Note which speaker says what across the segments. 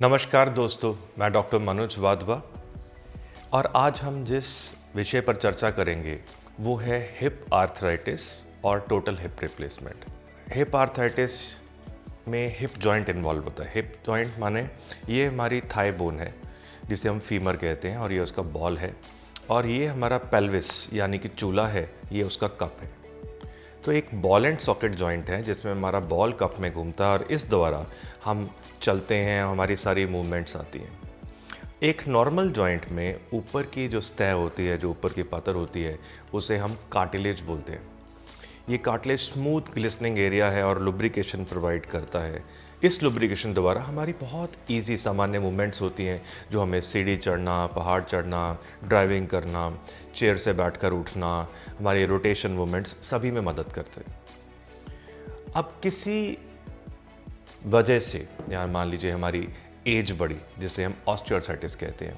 Speaker 1: नमस्कार दोस्तों, मैं डॉक्टर मनोज वाधवा और आज हम जिस विषय पर चर्चा करेंगे वो है हिप आर्थराइटिस और total hip replacement. Hip arthritis में हिप जॉइंट इन्वॉल्व होता है। हिप जॉइंट माने ये हमारी थाई बोन है जिसे हम फीमर कहते हैं और ये उसका बॉल है, और ये हमारा पेल्विस यानी कि चूल्हा है, ये उसका कप है। तो एक बॉल एंड सॉकेट जॉइंट है जिसमें हमारा बॉल कप में घूमता है और इस द्वारा हम चलते हैं, हमारी सारी मूवमेंट्स आती हैं। एक नॉर्मल जॉइंट में ऊपर की जो सतह होती है, जो ऊपर की परत होती है, उसे हम कार्टिलेज बोलते हैं। ये कार्टिलेज स्मूथ ग्लिसनिंग एरिया है और लुब्रिकेशन प्रोवाइड करता है। इस लुब्रिकेशन द्वारा हमारी बहुत इजी सामान्य मूवमेंट्स होती हैं, जो हमें सीढ़ी चढ़ना, पहाड़ चढ़ना, ड्राइविंग करना, चेयर से बैठकर उठना, हमारी रोटेशन मूवमेंट्स सभी में मदद करते हैं। अब किसी वजह से, या मान लीजिए हमारी एज बढ़ी, जिसे हम ऑस्टियोआर्थराइटिस कहते हैं,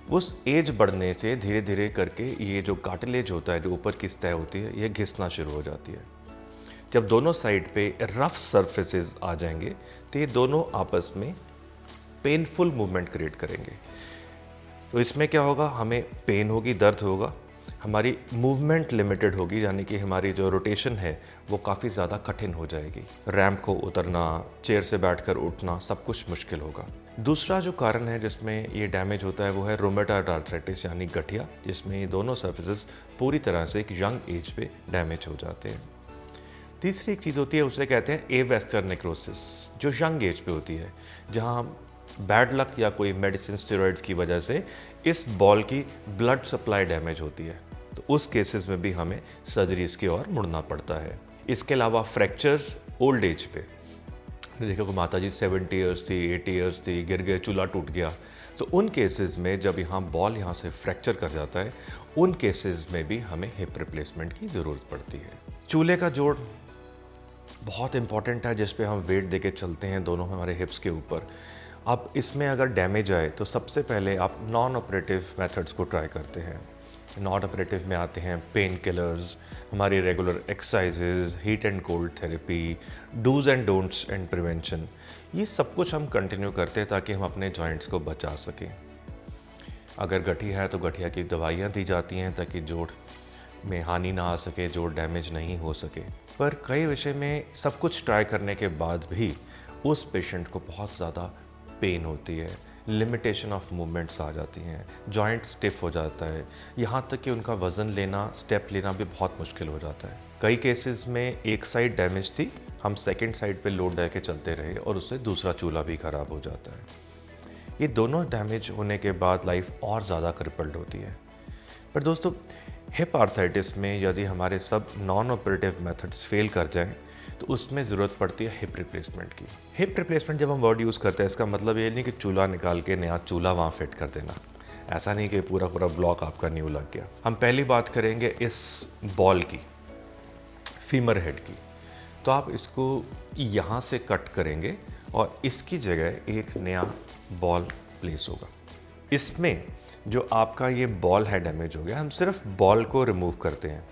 Speaker 1: उस एज बढ़ने से धीरे धीरे करके ये जो कार्टिलेज होता है, जो ऊपर की सतह होती है, ये घिसना शुरू हो जाती है। जब दोनों साइड पे रफ सरफेसेस आ जाएंगे तो ये दोनों आपस में पेनफुल मूवमेंट क्रिएट करेंगे। तो इसमें क्या होगा, हमें पेन होगी, दर्द होगा, हमारी मूवमेंट लिमिटेड होगी, यानी कि हमारी जो रोटेशन है वो काफ़ी ज़्यादा कठिन हो जाएगी। रैंप को उतरना, चेयर से बैठकर उठना, सब कुछ मुश्किल होगा। दूसरा जो कारण है जिसमें ये डैमेज होता है वो है रूमेटॉइड आर्थराइटिस यानी गठिया, जिसमें ये दोनों सर्फेसेस पूरी तरह से एक यंग एज पे डैमेज हो जाते हैं। तीसरी एक चीज़ होती है, उसे कहते हैं एवेस्कुलर नेक्रोसिस, जो यंग एज पे होती है, जहाँ बैड लक या कोई मेडिसिन स्टेरॉइड्स की वजह से इस बॉल की ब्लड सप्लाई डैमेज होती है। तो उस केसेस में भी हमें सर्जरीज की ओर मुड़ना पड़ता है। इसके अलावा फ्रैक्चर्स ओल्ड एज पे, देखो कि माता जी 70 ईयर्स थी, 80 ईयर्स थी, गिर गए, चूल्हा टूट गया, तो उन केसेस में जब यहाँ बॉल यहाँ से फ्रैक्चर कर जाता है, उन केसेस में भी हमें हिप रिप्लेसमेंट की ज़रूरत पड़ती है। चूल्हे का जोड़ बहुत इंपॉर्टेंट है, जिस पे हम वेट देके चलते हैं दोनों हमारे हिप्स के ऊपर। अब इसमें अगर डैमेज आए तो सबसे पहले आप नॉन ऑपरेटिव मेथड्स को ट्राई करते हैं। नॉन ऑपरेटिव में आते हैं पेन किलर्स, हमारी regular exercises, heat and cold therapy, do's and don'ts and prevention. ये सब कुछ हम कंटिन्यू करते हैं ताकि हम अपने जॉइंट्स को बचा सकें। अगर गठिया है तो गठिया की दवाइयाँ दी जाती हैं ताकि जोड़ में हानि ना आ सके, जोड़ डैमेज नहीं हो सके। पर कई विषय में सब कुछ ट्राई करने के बाद भी उस पेशेंट को बहुत ज़्यादा पेन होती है, लिमिटेशन ऑफ मूवमेंट्स आ जाती हैं, जॉइंट स्टिफ हो जाता है, यहाँ तक कि उनका वज़न लेना, स्टेप लेना भी बहुत मुश्किल हो जाता है। कई केसेस में एक साइड डैमेज थी, हम सेकंड साइड पे लोड दे के चलते रहे और उससे दूसरा चूल्हा भी ख़राब हो जाता है। ये दोनों डैमेज होने के बाद लाइफ और ज़्यादा क्रिपल्ड होती है। पर दोस्तों, हिप आर्थराइटिस में यदि हमारे सब नॉन ऑपरेटिव मेथड्स फेल कर जाएं तो उसमें ज़रूरत पड़ती है हिप रिप्लेसमेंट की। हिप रिप्लेसमेंट जब हम वर्ड यूज़ करते हैं, इसका मतलब ये नहीं कि चूल्हा निकाल के नया चूल्हा वहाँ फिट कर देना। ऐसा नहीं कि पूरा पूरा ब्लॉक आपका न्यू लग गया। हम पहली बात करेंगे इस बॉल की, फीमर हेड की। तो आप इसको यहाँ से कट करेंगे और इसकी जगह एक नया बॉल प्लेस होगा। इसमें जो आपका ये बॉल है डैमेज हो गया, हम सिर्फ बॉल को रिमूव करते हैं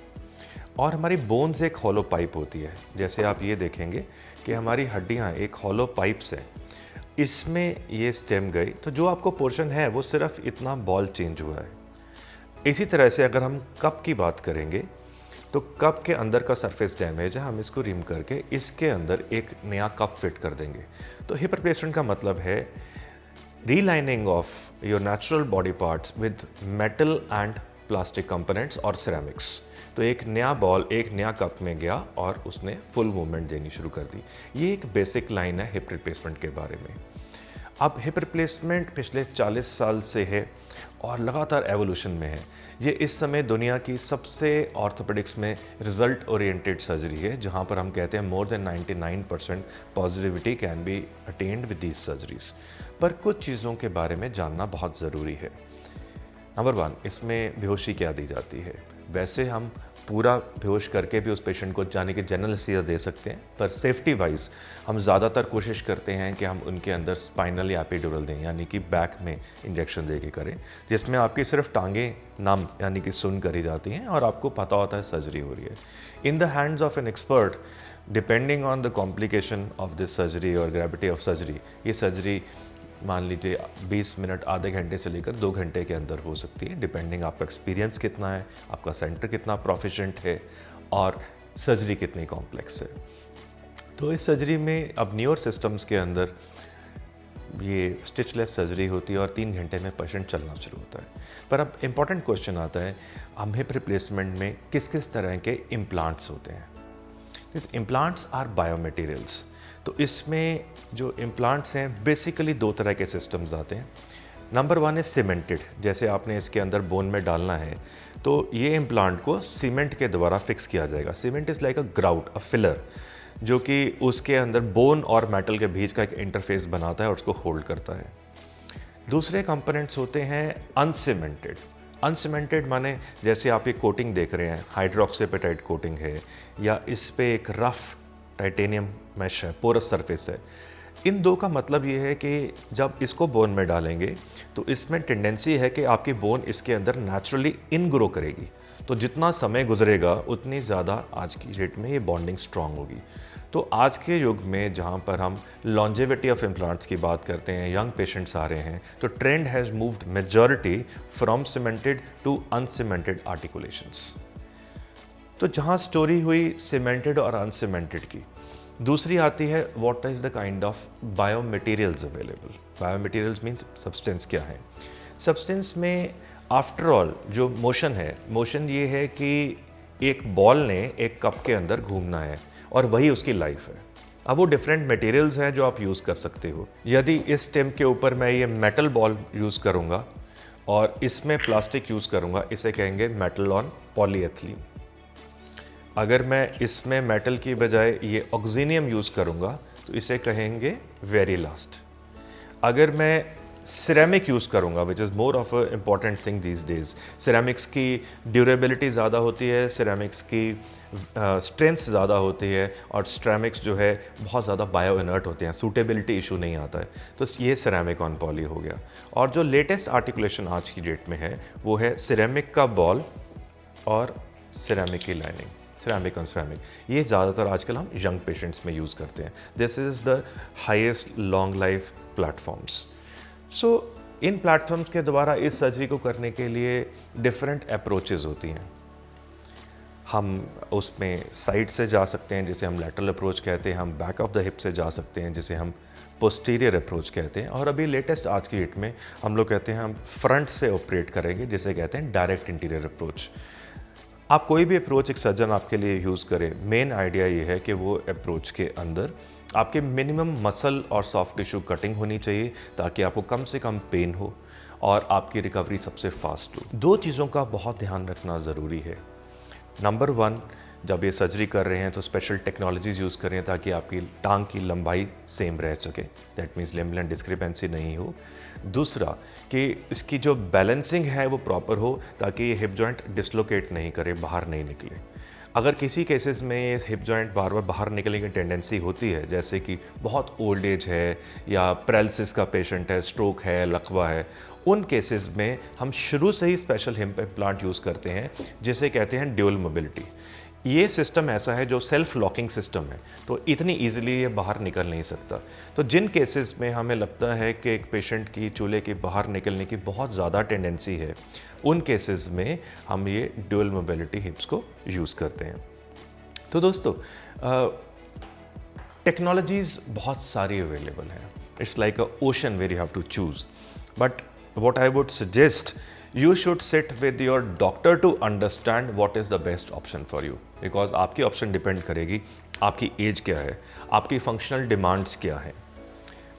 Speaker 1: और हमारी बोन्स एक हॉलो पाइप होती है। जैसे आप ये देखेंगे कि हमारी हड्डियाँ एक हॉलो पाइप से, इसमें ये स्टेम गई, तो जो आपको पोर्शन है वो सिर्फ इतना बॉल चेंज हुआ है। इसी तरह से अगर हम कप की बात करेंगे तो कप के अंदर का सरफेस डैमेज है, हम इसको रिम करके इसके अंदर एक नया कप फिट कर देंगे। तो हिप रिप्लेसमेंट का मतलब है relining of your natural body parts with metal and plastic components और सिरेमिक्स। तो एक नया बॉल एक नया कप में गया और उसने फुल मूवमेंट देनी शुरू कर दी। ये एक बेसिक लाइन है हिप रिप्लेसमेंट के बारे में। अब हिप रिप्लेसमेंट पिछले 40 साल से है और लगातार एवोल्यूशन में है। ये इस समय दुनिया की सबसे ऑर्थोपेडिक्स में रिजल्ट ओरिएंटेड सर्जरी है, जहाँ पर हम कहते हैं more than 99% positivity can be attend with these surgeries. पर कुछ चीज़ों के बारे में जानना बहुत ज़रूरी है। नंबर 1, इसमें बेहोशी क्या दी जाती है। वैसे हम पूरा बेहोश करके भी उस पेशेंट को जाने के जनरल एनेस्थीसिया दे सकते हैं, पर सेफ्टी वाइज हम ज़्यादातर कोशिश करते हैं कि हम उनके अंदर स्पाइनल या एपिड्यूरल दें, यानी कि बैक में इंजेक्शन दे के करें, जिसमें आपकी सिर्फ टांगें नम यानी कि सुन्न करी जाती हैं और आपको पता होता है सर्जरी हो रही है। In the hands of an expert, depending on the complication of this surgery और ग्रेविटी ऑफ सर्जरी, ये सर्जरी मान लीजिए 20 मिनट, आधे घंटे से लेकर 2 घंटे के अंदर हो सकती है, डिपेंडिंग आपका एक्सपीरियंस कितना है, आपका सेंटर कितना प्रोफिशिएंट है और सर्जरी कितनी कॉम्प्लेक्स है। तो इस सर्जरी में अब न्यूरो सिस्टम्स के अंदर ये स्टिचलेस सर्जरी होती है और 3 घंटे में पेशेंट चलना शुरू होता है। पर अब इम्पॉर्टेंट क्वेश्चन आता है, हम हिप रिप्लेसमेंट में किस किस तरह के इम्प्लांट्स होते हैं। This implants are biomaterials. तो इसमें जो इम्प्लांट्स हैं बेसिकली 2 तरह के सिस्टम्स आते हैं। नंबर 1 है सीमेंटेड, जैसे आपने इसके अंदर बोन में डालना है तो ये इम्प्लांट को सीमेंट के द्वारा फिक्स किया जाएगा। Cement is like a grout, a filler, जो कि उसके अंदर बोन और मेटल के बीच का एक इंटरफेस बनाता है और उसको होल्ड करता है। दूसरे कंपोनेंट्स होते हैं अनसीमेंटेड। अनसीमेंटेड माने जैसे आप ये कोटिंग देख रहे हैं, हाइड्रोक्सीपेटाइट कोटिंग है या इस पे एक रफ टाइटेनियम मैश है, पोरस सरफेस है। इन 2 का मतलब ये है कि जब इसको बोन में डालेंगे तो इसमें टेंडेंसी है कि आपकी बोन इसके अंदर नेचुरली इनग्रो करेगी। तो जितना समय गुजरेगा उतनी ज़्यादा आज की डेट में ये बॉन्डिंग स्ट्रांग होगी। तो आज के युग में जहाँ पर हम लॉन्जेविटी ऑफ इम्प्लांट्स की बात करते हैं, यंग पेशेंट्स आ रहे हैं, तो trend has moved majority from cemented to uncemented articulations. तो जहाँ स्टोरी हुई सीमेंटेड और अनसीमेंटेड की, दूसरी आती है what is the kind of biomaterials available. Biomaterials means substance क्या है। सब्सटेंस में आफ्टर ऑल जो मोशन है, मोशन ये है कि एक बॉल ने एक कप के अंदर घूमना है और वही उसकी लाइफ है। अब वो डिफरेंट मटेरियल्स हैं जो आप यूज़ कर सकते हो। यदि इस स्टेम के ऊपर मैं ये मेटल बॉल यूज़ करूँगा और इसमें प्लास्टिक यूज़ करूँगा, इसे कहेंगे मेटल ऑन पॉलीएथिलीन। अगर मैं इसमें मेटल की बजाय ये ऑक्सीनियम यूज़ करूँगा तो इसे कहेंगे वेरीलास्ट। अगर मैं सिरेमिक यूज़ करूँगा, which is more of a important thing these days, ceramics की ड्यूरेबिलिटी ज़्यादा होती है, सिरेमिक्स की स्ट्रेंथ ज़्यादा होती है और सिरेमिक्स जो है बहुत ज़्यादा बायो इनर्ट होते हैं, सूटेबिलिटी इशू नहीं आता है। तो ये सिरेमिक ऑन पॉली हो गया। और जो लेटेस्ट आर्टिकुलेशन आज की डेट में है वो है सिरेमिक का बॉल और सिरेमिक की लाइनिंग, सिरेमिक ऑन सिरेमिक। ये ज़्यादातर आजकल हम यंग पेशेंट्स में यूज़ करते हैं। This is the highest long life platforms. So in platforms के द्वारा इस सर्जरी को करने के लिए डिफरेंट अप्रोचेस होती हैं। हम उसमें साइड से जा सकते हैं जिसे हम लैटरल अप्रोच कहते हैं, हम बैक ऑफ द हिप से जा सकते हैं जिसे हम पोस्टीरियर अप्रोच कहते हैं, और अभी लेटेस्ट आज की डेट में हम लोग कहते हैं हम फ्रंट से ऑपरेट करेंगे जिसे कहते हैं डायरेक्ट इंटीरियर अप्रोच। आप कोई भी अप्रोच एक सर्जन आपके लिए यूज़ करे, मेन आइडिया ये है कि वो अप्रोच के अंदर आपके मिनिमम मसल और सॉफ्ट टिश्यू कटिंग होनी चाहिए ताकि आपको कम से कम पेन हो और आपकी रिकवरी सबसे फास्ट हो। 2 चीज़ों का बहुत ध्यान रखना ज़रूरी है। नंबर 1, जब ये सर्जरी कर रहे हैं तो स्पेशल टेक्नोलॉजीज़ यूज़ करें ताकि आपकी टांग की लंबाई सेम रह सके, that means limb length discrepancy नहीं हो। दूसरा कि इसकी जो बैलेंसिंग है वो प्रॉपर हो ताकि ये हिप जॉइंट डिसलोकेट नहीं करे, बाहर नहीं निकले। अगर किसी केसेस में ये हिप जॉइंट बार बार बाहर निकलने की टेंडेंसी होती है, जैसे कि बहुत ओल्ड एज है या पैरालिसिस का पेशेंट है, स्ट्रोक है, लकवा है, उन केसेस में हम शुरू से ही स्पेशल हिप इम्प्लांट यूज़ करते हैं जिसे कहते हैं ड्यूल मोबिलिटी। ये सिस्टम ऐसा है जो सेल्फ लॉकिंग सिस्टम है, तो इतनी इजीली ये बाहर निकल नहीं सकता। तो जिन केसेस में हमें लगता है कि एक पेशेंट की चूल्हे के बाहर निकलने की बहुत ज़्यादा टेंडेंसी है, उन केसेस में हम ये ड्यूल मोबिलिटी हिप्स को यूज़ करते हैं। तो दोस्तों, टेक्नोलॉजीज़ बहुत सारी अवेलेबल हैं। It's like a ocean where you have to choose, but what I would suggest, you should sit with your doctor to understand what is the best option for you, because आपकी option depend करेगी आपकी as क्या है, आपकी functional demands क्या है,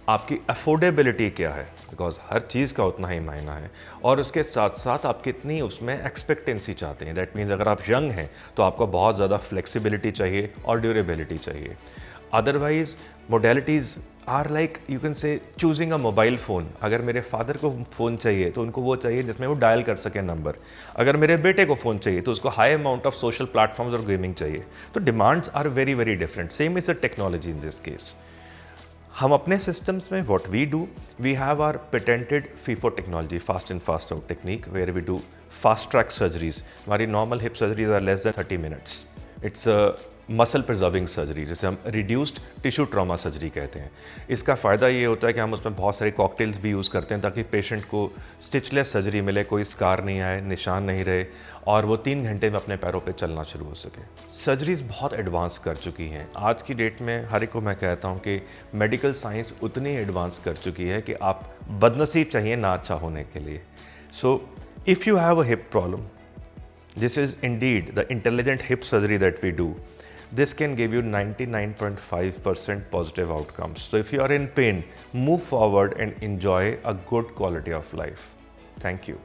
Speaker 1: आपकी affordability क्या है, बिकॉज हर चीज़ का उतना ही मायना है, और उसके साथ साथ आप कितनी उसमें एक्सपेक्टेंसी चाहते हैं। दैट मीन्स अगर आप यंग हैं तो आपको बहुत ज़्यादा फ्लेक्सिबिलिटी चाहिए और ड्यूरेबिलिटी चाहिए। Otherwise modalities are like you can say choosing a mobile phone. अगर मेरे फादर को फ़ोन चाहिए तो उनको वो चाहिए जिसमें वो डायल कर सके नंबर, अगर मेरे बेटे को फ़ोन चाहिए तो उसको high amount of social platforms और गेमिंग चाहिए। तो demands are very very different. Same is a technology in this case. हम अपने सिस्टम्स में what we do, we have our patented FIFO technology, fast in fast out technique, where we do fast track surgeries. हमारी normal hip surgeries are less than 30 minutes. It's muscle preserving surgery, जिसे हम reduced tissue trauma surgery कहते हैं। इसका फ़ायदा ये होता है कि हम उसमें बहुत सारे कॉकटेल्स भी यूज़ करते हैं ताकि पेशेंट को स्टिचलेस सर्जरी मिले, कोई स्कार नहीं आए, निशान नहीं रहे और वो 3 घंटे में अपने पैरों पे चलना शुरू हो सके। सर्जरीज बहुत एडवांस कर चुकी हैं। आज की डेट में हर एक को मैं कहता हूँ कि मेडिकल साइंस उतनी एडवांस कर चुकी है कि आप बदनसीब चाहिए ना अच्छा होने के लिए। So if you have a hip problem, this is indeed the intelligent hip surgery that we do. This can give you 99.5% positive outcomes. So if you are in pain, move forward and enjoy a good quality of life. Thank you.